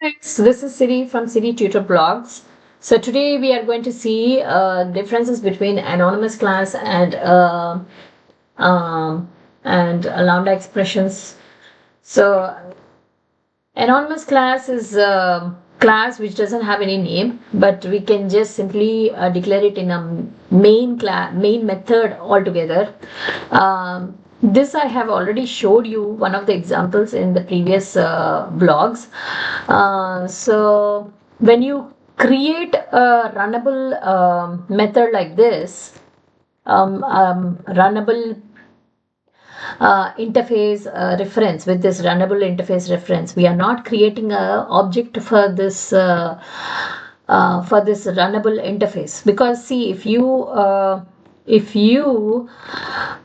Friends, this is Siri from Siri Tutor Blogs. So today we are going to see differences between anonymous class um, and lambda expressions. So anonymous class is a class which doesn't have any name, but we can just simply declare it in a main method altogether. This I have already showed you one of the examples in the previous blogs. So when you create a runnable method like this, runnable interface reference, with this runnable interface reference, we are not creating a object for this runnable interface, because see, if you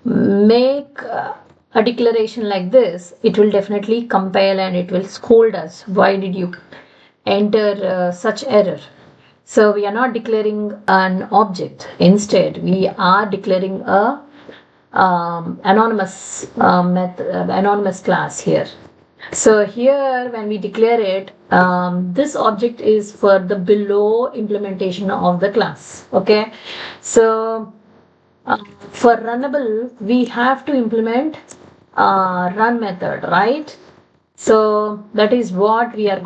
make a declaration like this, it will definitely compile and it will scold us, why did you enter such error. So we are not declaring an object, instead we are declaring a anonymous class here. So here when we declare it, this object is for the below implementation of the class. Okay, so for runnable we have to implement run method, right? So that is what we are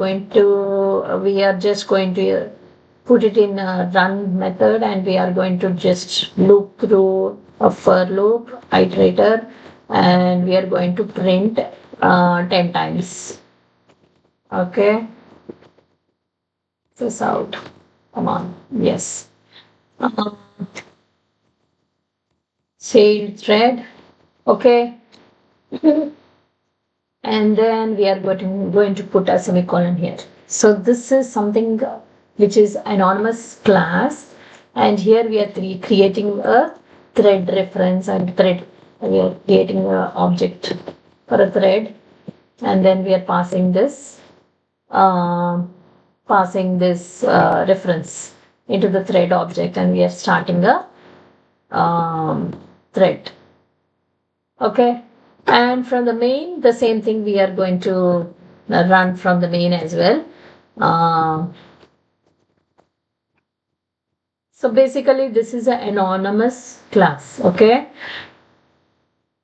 just going to put it in a run method, and we are going to just loop through a for loop iterator, and we are going to print 10 times. Okay, this out, come on, yes. Child thread, okay. And then we are going to put a semicolon here. So this is something which is anonymous class, and here we are creating a thread reference and thread. We are creating an object for a thread, and then we are passing this reference into the thread object, and we are starting a thread. Okay, and from the main, the same thing we are going to run from the main as well. So basically this is an anonymous class. Okay,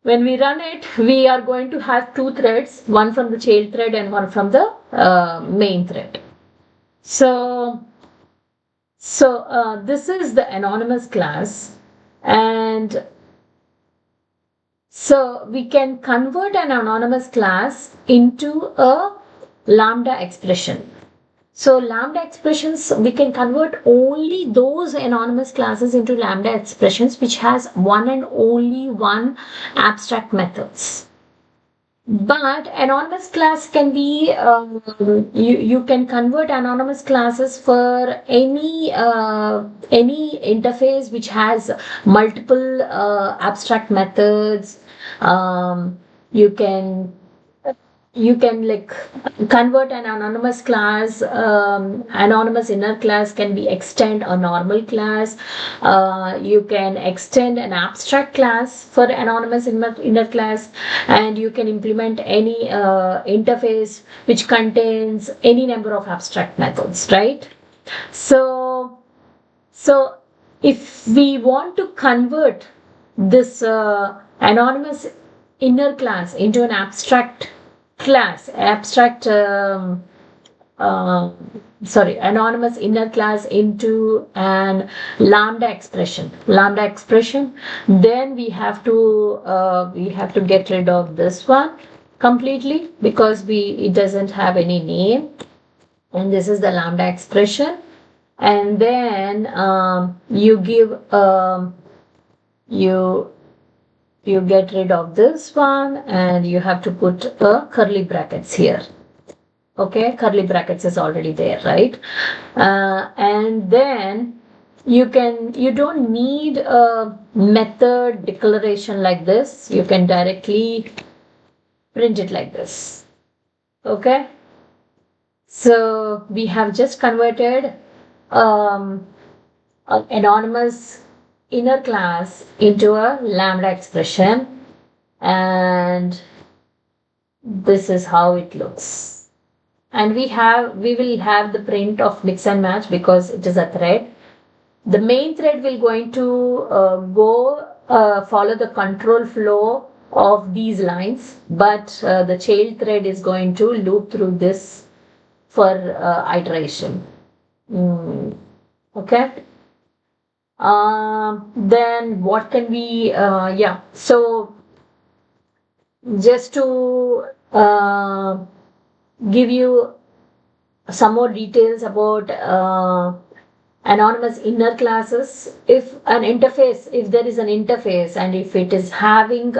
when we run it, we are going to have two threads, one from the child thread and one from the main thread. So this is the anonymous class, and so we can convert an anonymous class into a lambda expression. So lambda expressions, we can convert only those anonymous classes into lambda expressions which has one and only one abstract methods. But anonymous class can be, you can convert anonymous classes for any interface which has multiple abstract methods. You can like convert an anonymous class. Anonymous inner class can be extend a normal class. You can extend an abstract class for anonymous inner class, and you can implement any interface which contains any number of abstract methods, right? So if we want to convert this anonymous inner class into an abstract class, anonymous inner class into an lambda expression, then we have to get rid of this one completely, because it doesn't have any name, and this is the lambda expression. And then you give you get rid of this one, and you have to put a curly brackets here. Okay, curly brackets is already there, right? And then you don't need a method declaration like this. You can directly print it like this. Okay, so we have just converted an anonymous inner class into a lambda expression, and this is how it looks. and we will have the print of mix and match because it is a thread. The main thread will going to go follow the control flow of these lines, but the child thread is going to loop through this for iteration. Okay. Then what can we, yeah, so just to give you some more details about anonymous inner classes. If there is an interface and if it is having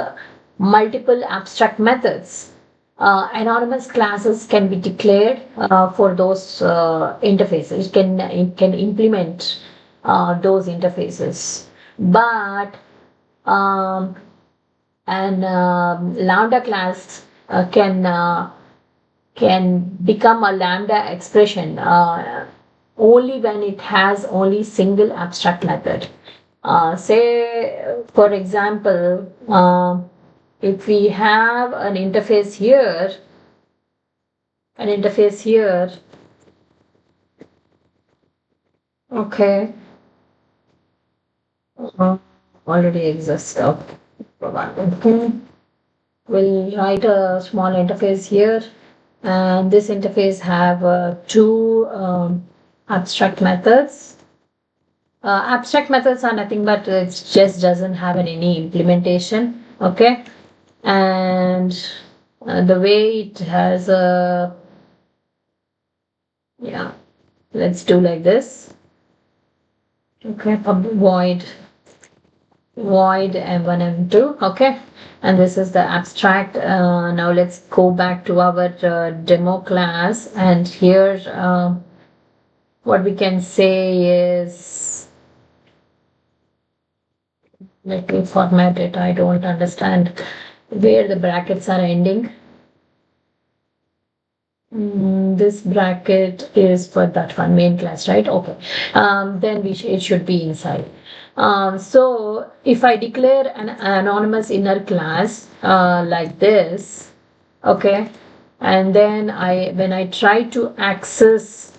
multiple abstract methods, anonymous classes can be declared for those interfaces. It can implement those interfaces. But um, and lambda class can become a lambda expression only when it has only single abstract method. Say, for example, if we have an interface here, okay, already exists. Okay. We'll write a small interface here, and this interface have two abstract methods. Abstract methods are nothing but it just doesn't have any implementation. Okay, and the way it has a, yeah, let's do like this. Okay, void m1 m2. Okay, and this is the abstract. Now let's go back to our demo class, and here what we can say is, let me format it. I don't understand where the brackets are ending. This bracket is for that one, main class, right? Okay. Then it should be inside. So if I declare an anonymous inner class like this, okay, and then when I try to access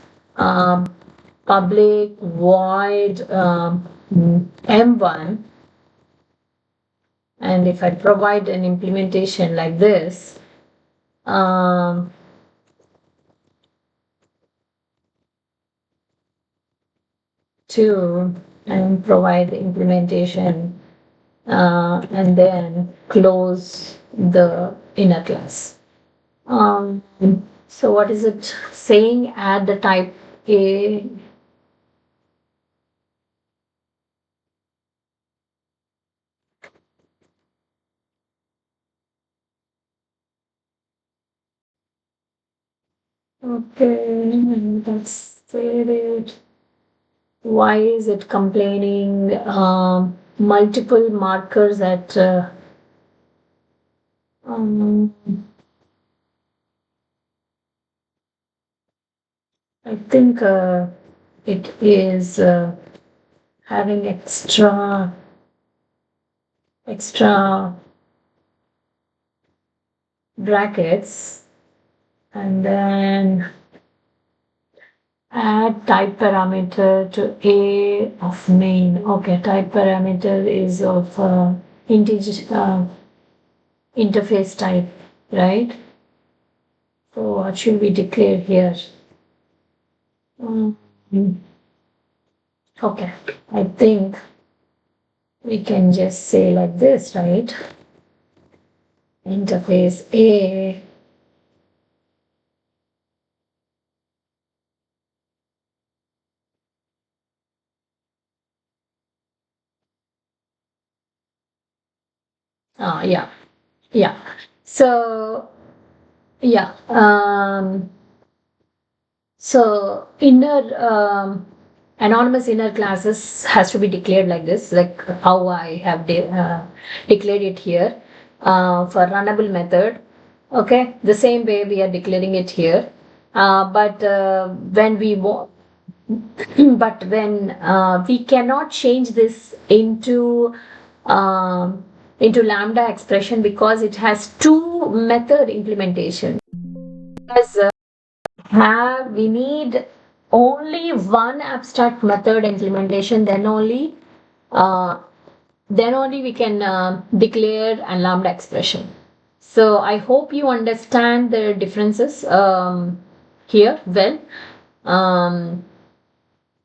public void m1, and if I provide an implementation like this, and provide the implementation and then close the inner class. So what is it saying? Add the type A. Okay, let's save it. Why is it complaining? Multiple markers at I think it is having extra brackets, and then add type parameter to A of main. Okay, type parameter is of integer interface type, right? So what should we declare here? Okay, I think we can just say like this, right? Interface A yeah. So yeah, so inner anonymous inner classes has to be declared like this, like how I have declared it here for runnable method. Okay, the same way we are declaring it here. But when we but when we cannot change this into lambda expression because it has two method implementation. As we need only one abstract method implementation, uh, then only we can declare a lambda expression. So I hope you understand the differences here well. Um,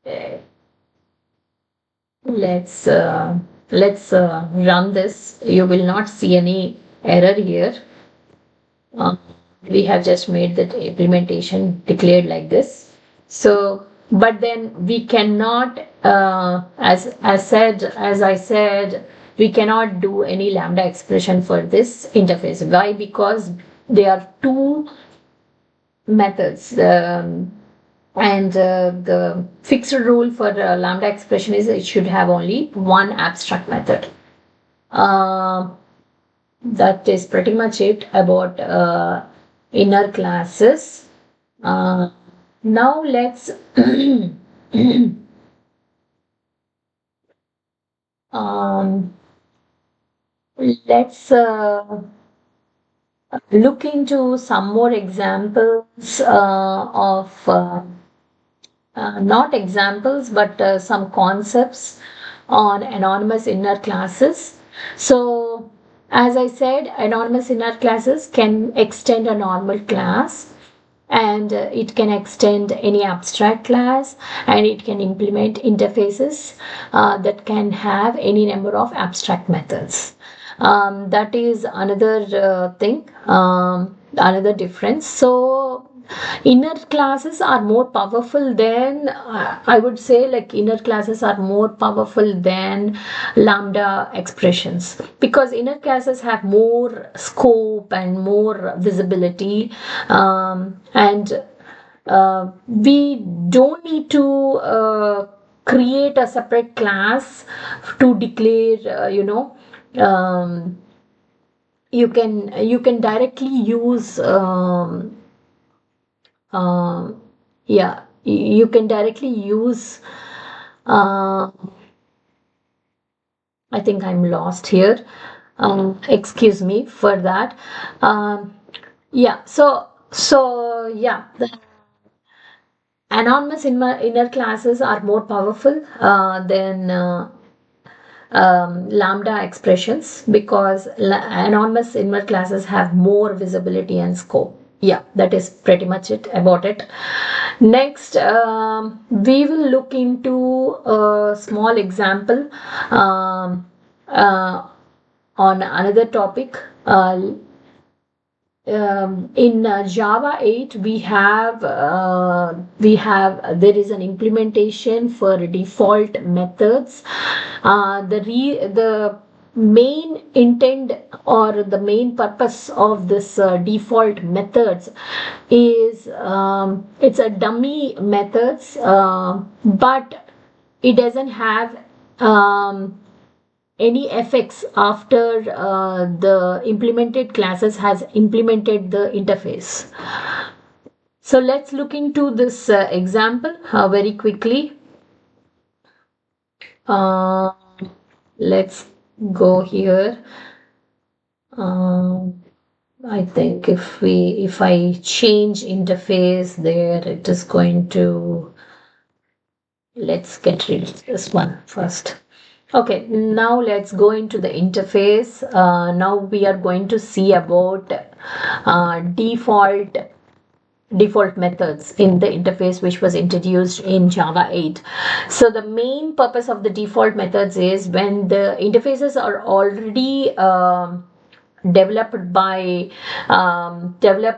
eh, let's run this. You will not see any error here. Uh, we have just made the implementation declared like this. So, but then we cannot, as I said, we cannot do any lambda expression for this interface. Why? Because there are two methods. And the fixed rule for lambda expression is it should have only one abstract method. Uh, that is pretty much it about inner classes. Now um, let's look into some more examples of not examples but some concepts on anonymous inner classes. So as I said, anonymous inner classes can extend a normal class, and it can extend any abstract class, and it can implement interfaces that can have any number of abstract methods. That is another thing, another difference. So inner classes are more powerful than I would say, like, inner classes are more powerful than lambda expressions, because inner classes have more scope and more visibility, and we don't need to create a separate class to declare, you can directly use uh, yeah, you can directly use uh, I think I'm lost here. Excuse me for that. Yeah, yeah, the anonymous inner classes are more powerful than lambda expressions, because anonymous inner classes have more visibility and scope. Yeah, that is pretty much it about it. Next, we will look into a small example um, uh, on another topic. In Java 8, there is an implementation for default methods. The main intent or the main purpose of this default methods is, it's a dummy methods, but it doesn't have any effects after the implemented classes has implemented the interface. So let's look into this example very quickly. Uh, let's go here. I think if I change interface there, it is going to, let's get rid of this one first. Okay, now let's go into the interface. Now we are going to see about default methods in the interface which was introduced in Java 8. So the main purpose of the default methods is when the interfaces are already developed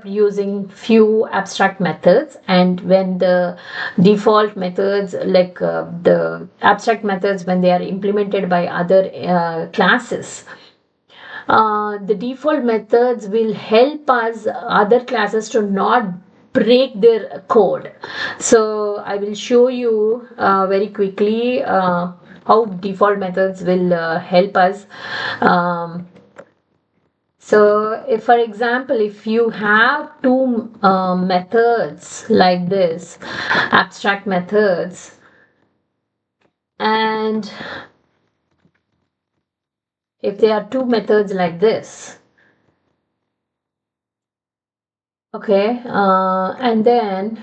using few abstract methods, and when the default methods, like the abstract methods, when they are implemented by other classes, the default methods will help us other classes to not break their code. So I will show you very quickly how default methods will help us. So if, for example, if you have two methods like this, abstract methods, and if there are two methods like this, Okay, and then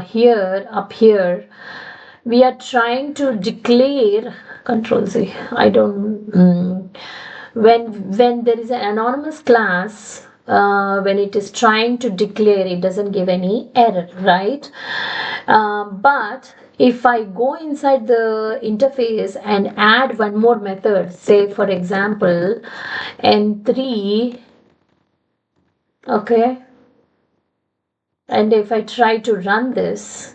here up here we are trying to declare control C. I don't when there is an anonymous class, when it is trying to declare, it doesn't give any error, right? But if I go inside the interface and add one more method, say for example n3, okay, and if I try to run this,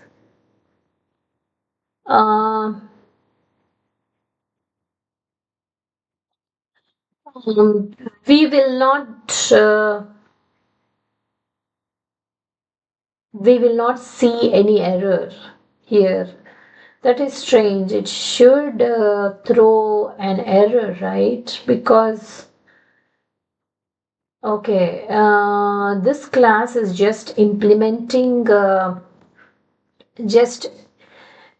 um, um, we will not see any error here. That is strange. It should throw an error, right? Because okay, this class is just implementing the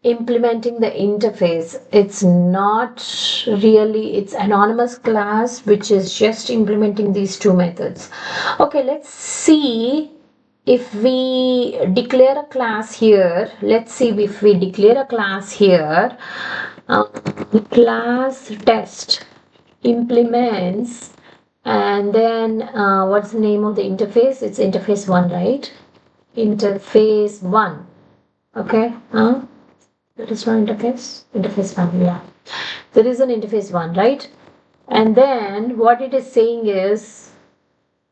interface. It's not really, it's anonymous class which is just implementing these two methods. Okay, let's see if we declare a class here. Let's see if we declare a class here. Class test implements, and then what's the name of the interface? It's interface 1, right? Interface 1. Okay, that is not interface. Interface 1, yeah. There is an interface 1, right? And then what it is saying is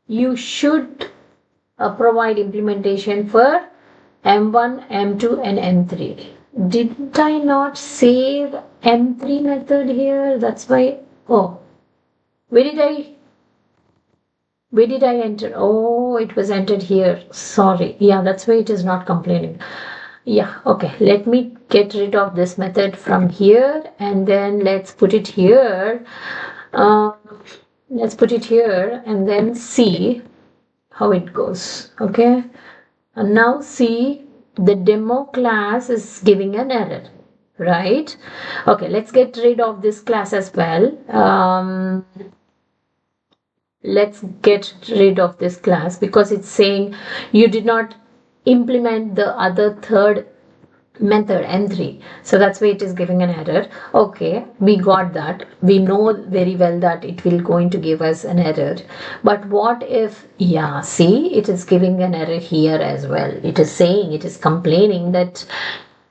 you should provide implementation for M1, M2, and M3. Did I not save M3 method here? That's why. Oh, where did I enter? Oh, it was entered here. Sorry. Yeah, that's why it is not complaining. Yeah, okay. Let me get rid of this method from here, and then let's put it here. Uh, let's put it here and then see how it goes. Okay. And now see, the demo class is giving an error, right? Okay, let's get rid of this class as well. Let's get rid of this class because it's saying you did not implement the other third method m3, so that's why it is giving an error. Okay, we got that. We know very well that it will going to give us an error, but what if, yeah, see, it is giving an error here as well. It is saying, it is complaining that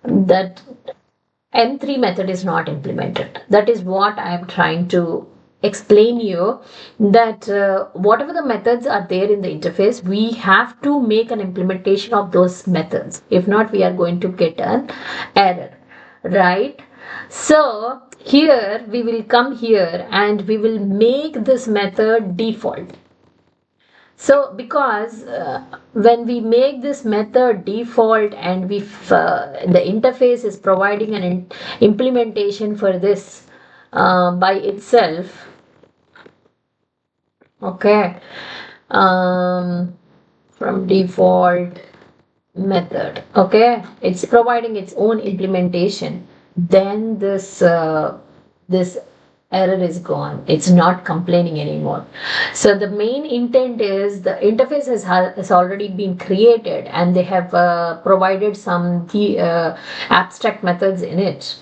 M3 method is not implemented. That is what I am trying to explain you, that whatever the methods are there in the interface, we have to make an implementation of those methods. If not, we are going to get an error, right? So here we will come here and we will make this method default. So because when we make this method default and the interface is providing an implementation for this by itself, okay, from default method, okay, it's providing its own implementation, then this error is gone. It's not complaining anymore. So the main intent is the interface has already been created and they have provided some abstract methods in it,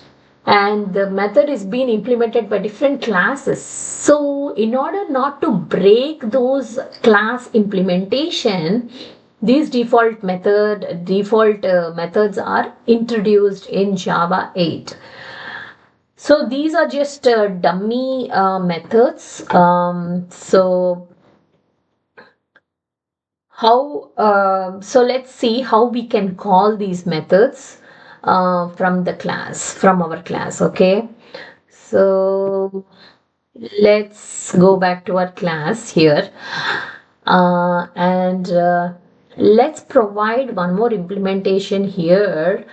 and the method is being implemented by different classes. So in order not to break those class implementation, these default methods are introduced in Java 8. So these are just dummy methods. So so let's see how we can call these methods from our class. Okay. So let's go back to our class here, and let's provide one more implementation here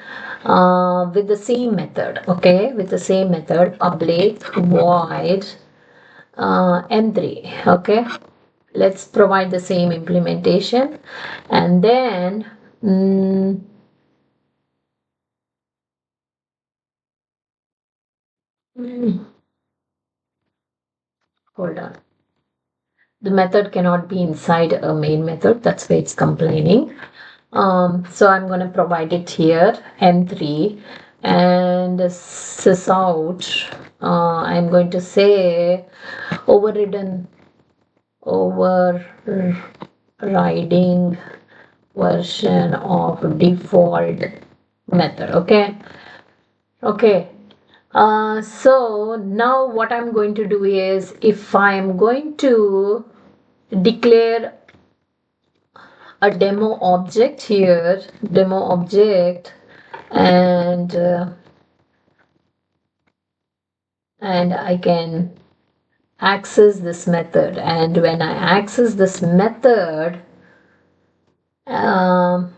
with the same method. Okay, with the same method, public void m3. Okay, let's provide the same implementation, and then mm, hold on. the method cannot be inside a main method. That's why it's complaining. So I'm going to provide it here, M3, and sysout. I'm going to say overridden, overriding version of default method. Okay. So now what I'm going to do is, if I'm going to declare a demo object here, demo object, and I can access this method, and when I access this method, um,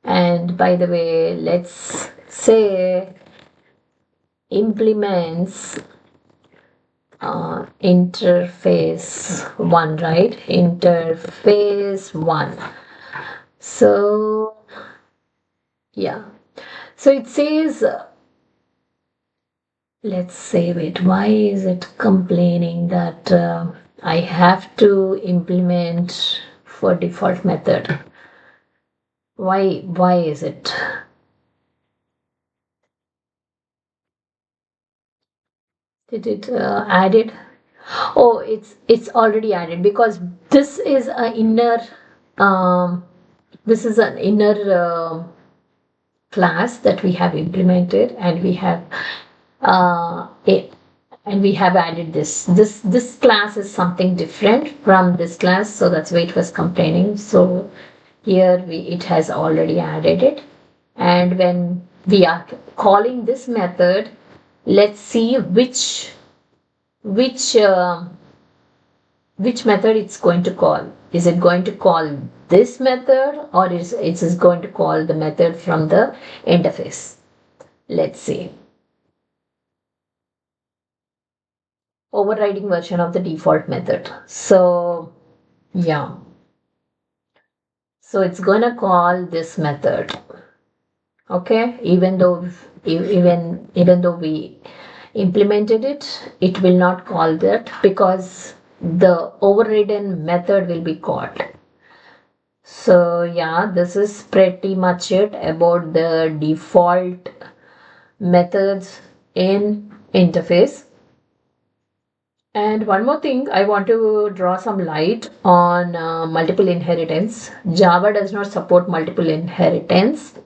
and by the way, let's say implements interface 1, right? Interface 1. So yeah, so it says, let's save it. Why is it complaining that I have to implement for default method? Why is it? Did it added? Oh, it's already added, because this is an inner um, this is an inner class that we have implemented, and we have it, and we have added this class is something different from this class, so that's why it was complaining. So here it has already added it, and when we are calling this method, let's see which which method it's going to call. Is it going to call this method, or is it is going to call the method from the interface? Let's see. Overriding version of the default method. So yeah, so it's gonna call this method. Okay, even though we implemented it, it will not call that, because the overridden method will be called. So yeah, this is pretty much it about the default methods in interface. And one more thing, I want to draw some light on multiple inheritance. Java does not support multiple inheritance.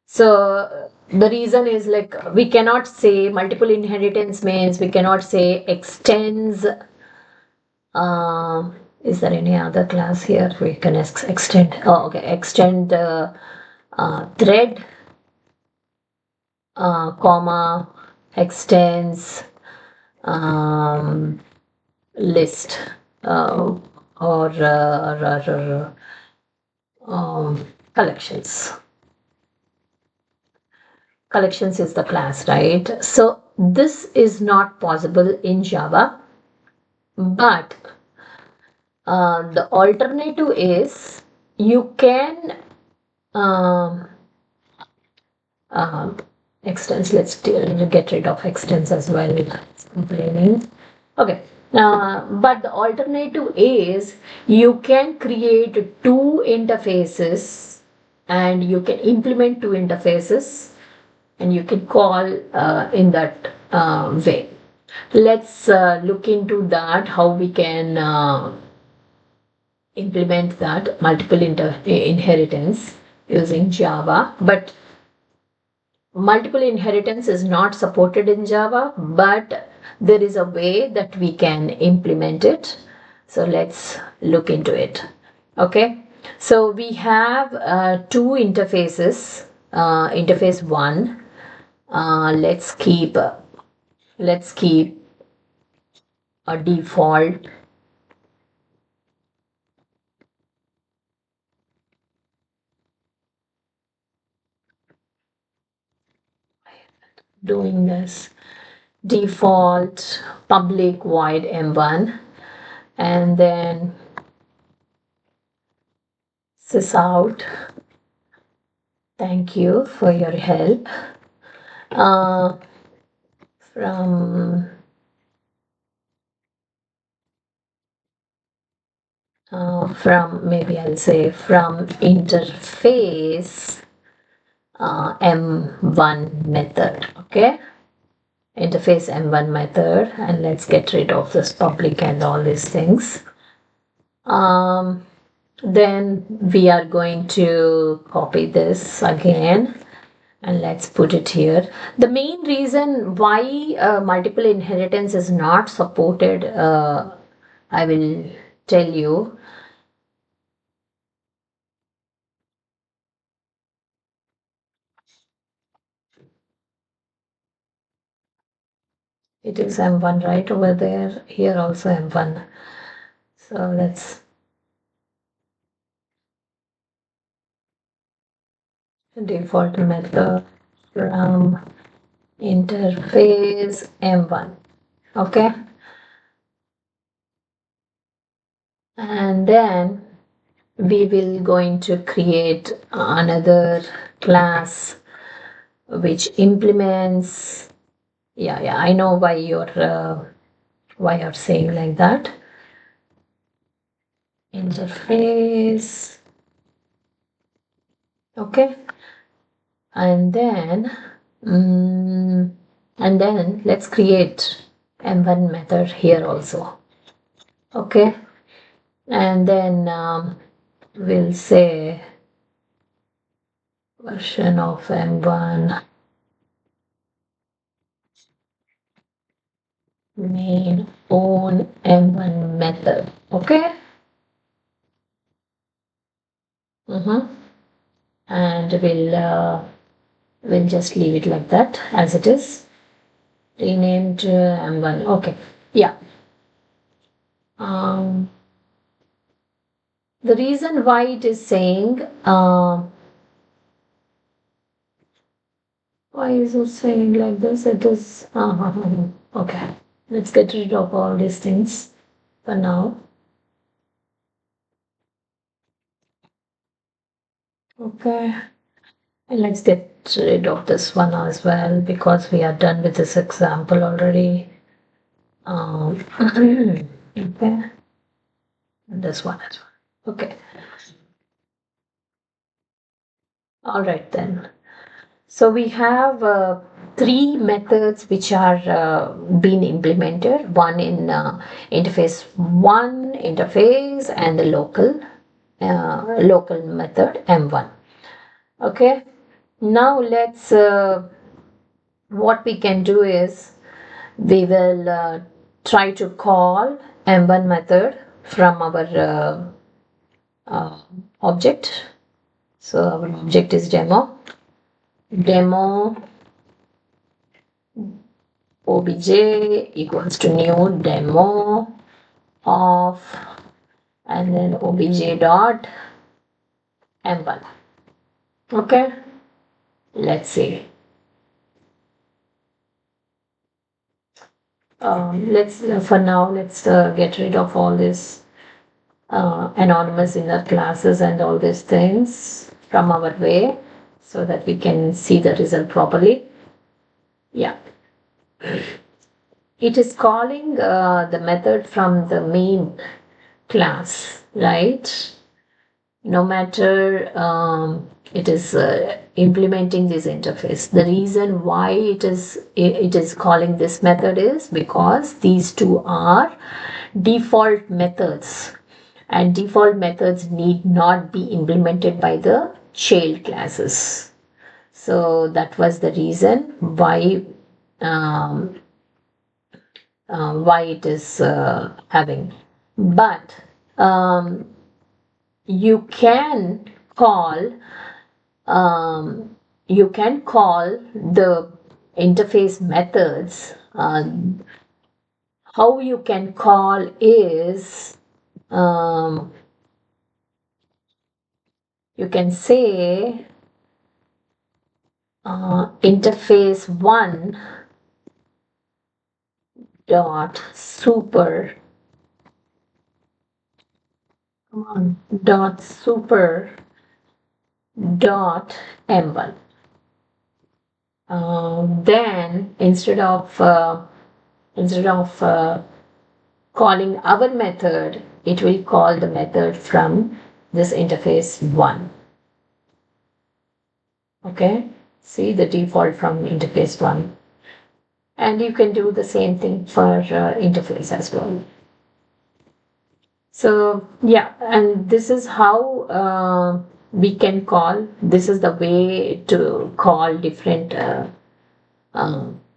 So the reason is, like, we cannot say multiple inheritance means we cannot say extends. Is there any other class here we can extend? Oh, okay, extend the thread, comma, extends list, or collections. Collections is the class, right? So this is not possible in Java, but the alternative is you can um, extends. Let's get rid of extends as well. It's complaining. Okay. But the alternative is you can create two interfaces, and you can implement two interfaces, and you can call in that way. Let's look into that, how we can implement that multiple inheritance using Java. But multiple inheritance is not supported in Java, but there is a way that we can implement it. So let's look into it. Okay, so we have two interfaces. Interface 1, let's keep a default doing this default public void m1, and then sysout. Thank you for your help. From from, maybe I'll say from interface M1 method. Okay, interface M1 method, and let's get rid of this public and all these things. Then we are going to copy this again and let's put it here. The main reason why multiple inheritance is not supported, I will tell you. It is M1 right over there, here also M1. So let's default method from interface M1. Okay, and then we will going to create another class which implements. Yeah, I know why you're saying like that. Interface. Okay, and then let's create M1 method here also. Okay, and then we'll say version of M1 main own M1 method. Okay. And we'll just leave it like that as it is. Renamed M1. Okay. Yeah. The reason why it is saying why is it saying like this? It is okay. Let's get rid of all these things for now. Okay. And let's get rid of this one as well because we are done with this example already. Okay. And this one as well. Okay. All right then. So we have three methods which are being implemented. One in interface one interface and the local method M1. Okay. Now let's what we can do is we will try to call M1 method from our object. So our object is demo obj equals to new demo of, and then obj dot m1. Okay, let's see. Let's for now let's get rid of all this anonymous inner classes and all these things from our way so that we can see the result properly. Yeah, it is calling the method from the main class, right? No matter it is implementing this interface. The reason why it is calling this method is because these two are default methods, and default methods need not be implemented by the child classes. So that was the reason why it is having. But you can call the interface methods. How you can call is you can say interface one dot super dot super dot m1. Then instead of calling our method it will call the method from this interface 1. Okay, see the default from interface 1. And you can do the same thing for interface as well. So yeah, and this is how we can call, this is the way to call different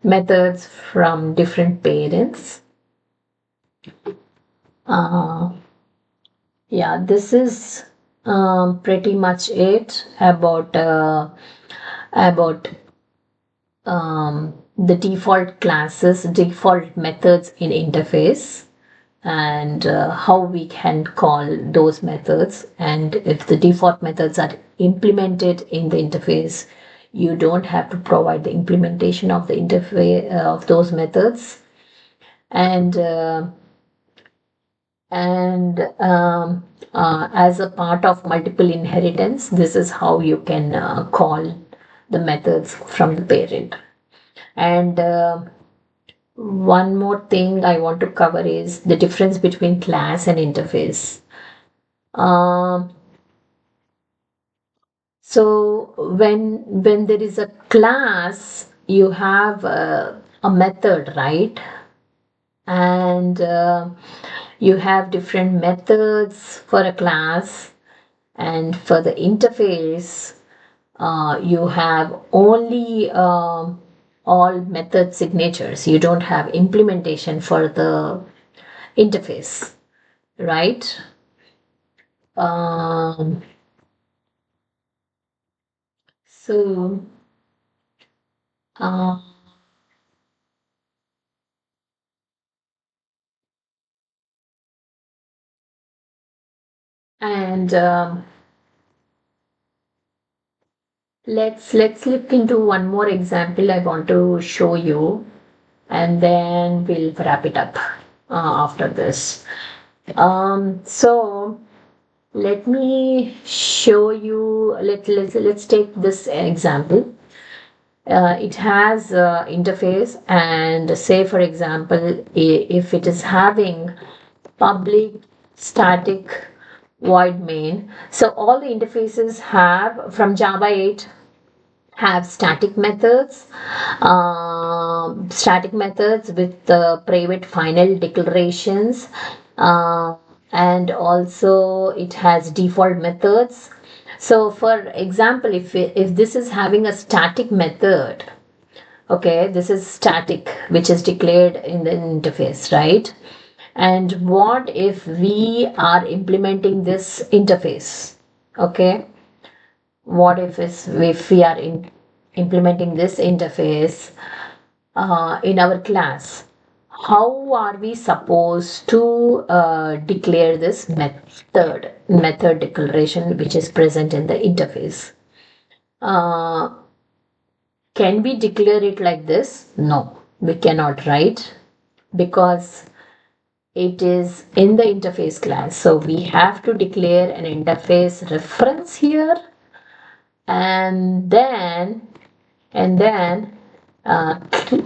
methods from different parents. Yeah, this is pretty much it about the default classes, default methods in interface, and how we can call those methods. And if the default methods are implemented in the interface, you don't have to provide the implementation of the interface of those methods. And as a part of multiple inheritance, this is how you can call the methods from the parent. And one more thing I want to cover is the difference between class and interface. So when there is a class, you have a method, right? And you have different methods for a class, and for the interface you have only all method signatures. You don't have implementation for the interface, right? um, so uh, and let's look into one more example I want to show you, and then we'll wrap it up after this. So let me show you, let's take this example. It has interface, and say for example, if it is having public static void main, so all the interfaces have from Java 8 have static methods with the private final declarations, uh, and also it has default methods. So for example, if this is having a static method, okay, this is static, which is declared in the interface, right? And what if we are implementing this interface? Okay, what if we are implementing this interface in our class? How are we supposed to declare this method declaration which is present in the interface? Uh, can we declare it like this? No, we cannot, right? Because it is in the interface class. So we have to declare an interface reference here, and then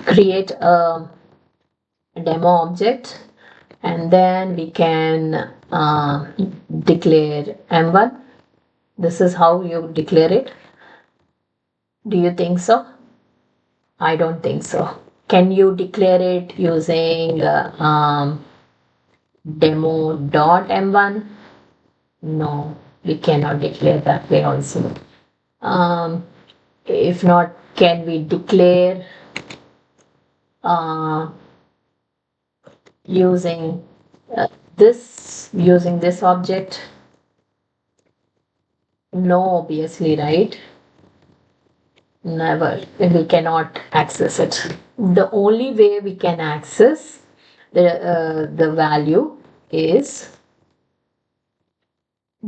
create a demo object, and then we can declare m1. This is how you declare it. Do you think so? I don't think so. Can you declare it using demo.m1? No, we cannot declare that way also. If not, can we declare uh, using using this object? No, obviously, right? Never. We cannot access it. The only way we can access the value is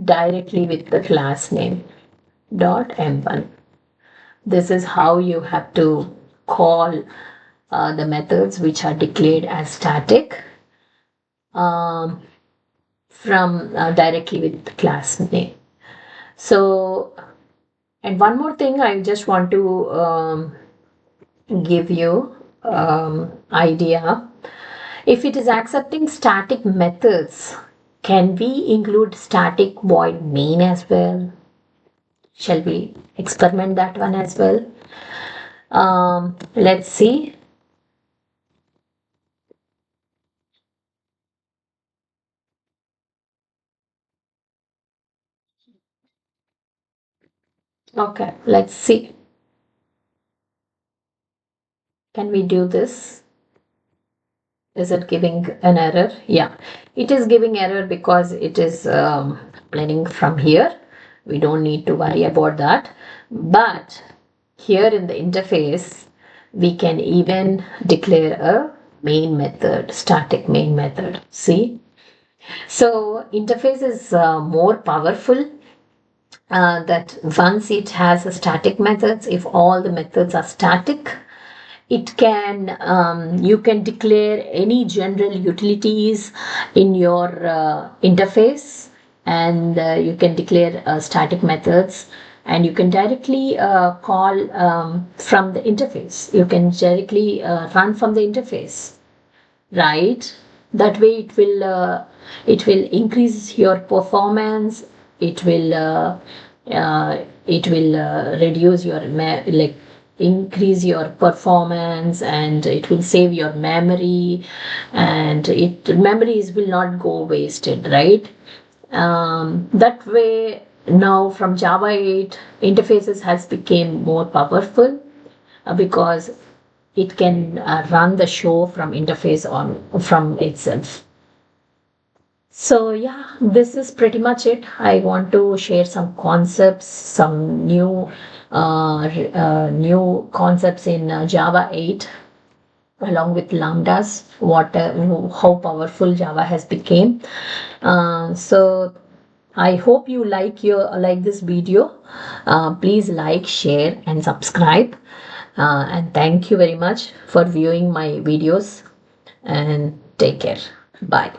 directly with the class name dot m1. This is how you have to call the methods which are declared as static um, from directly with the class name. So, and one more thing I just want to give you idea. If it is accepting static methods, can we include static void main as well? Shall we experiment that one as well? Let's see. Okay, let's see. Can we do this? Is it giving an error? Yeah, it is giving error because it is playing from here. We don't need to worry about that. But here in the interface, we can even declare a main method, static main method. See? So interface is more powerful that once it has a static methods, if all the methods are static, it can you can declare any general utilities in your interface, and you can declare static methods, and you can directly call from the interface. You can directly run from the interface, right? That way it will increase your performance. It will reduce your like increase your performance, and it will save your memory, and it memories will not go wasted, right? That way now from Java 8 interfaces has become more powerful because it can run the show from interface on from itself. So yeah, this is pretty much it. I want to share some concepts, some new concepts in Java 8 along with lambdas, what how powerful Java has become. So I hope you like this video. Please like, share, and subscribe. And thank you very much for viewing my videos. And take care. Bye.